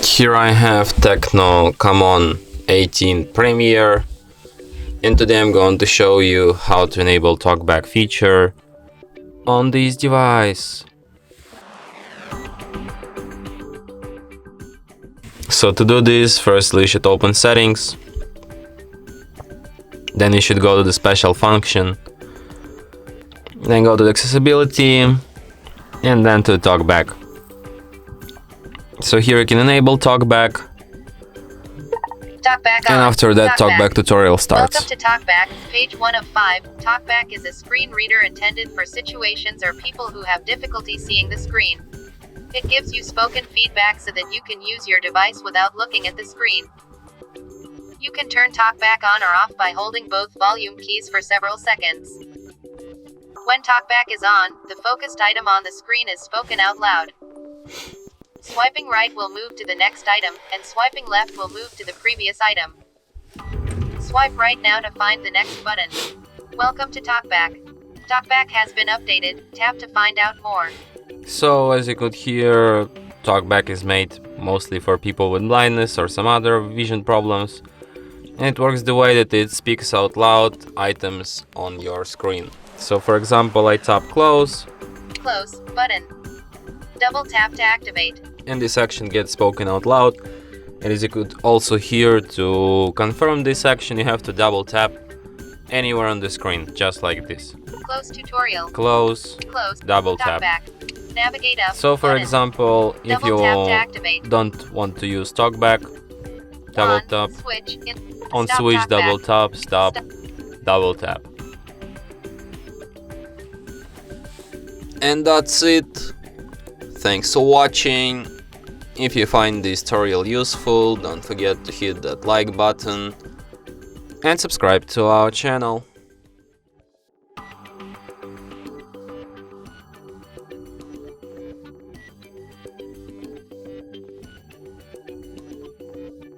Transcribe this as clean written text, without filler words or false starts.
Here I have Tecno Camon 18 Premier, and today I'm going to show you how to enable talkback feature on this device. So to do this, firstly you should open settings, then you should go to the special function, then go to the accessibility, and then to the talkback. So here you can enable talkback, and after that talkback tutorial starts. Welcome to Talkback, page 1 of 5. Talkback is a screen reader intended for situations or people who have difficulty seeing the screen. It gives you spoken feedback so that you can use your device without looking at the screen. You can turn Talkback on or off by holding both volume keys for several seconds. When Talkback is on, the focused item on the screen is spoken out loud. Swiping right will move to the next item, and swiping left will move to the previous item. Swipe right now to find the next button. Welcome to Talkback. Talkback has been updated. Tap to find out more. So as you could hear, talkback is made mostly for people with blindness or some other vision problems, and it works the way that it speaks out loud items on your screen. So for example, I tap close. Close button. Double tap to activate. And this action gets spoken out loud. And as you could also hear, to confirm this action you have to double tap anywhere on the screen, just like this. Close tutorial. Close, double tap. Talkback. Navigate up. So for button. example, if Double tap to activate. don't want to use talkback, double On, tap, switch, on stop switch, talkback. double tap, stop, double tap. And that's it. Thanks for watching. If you find this tutorial useful, don't forget to hit that like button and subscribe to our channel.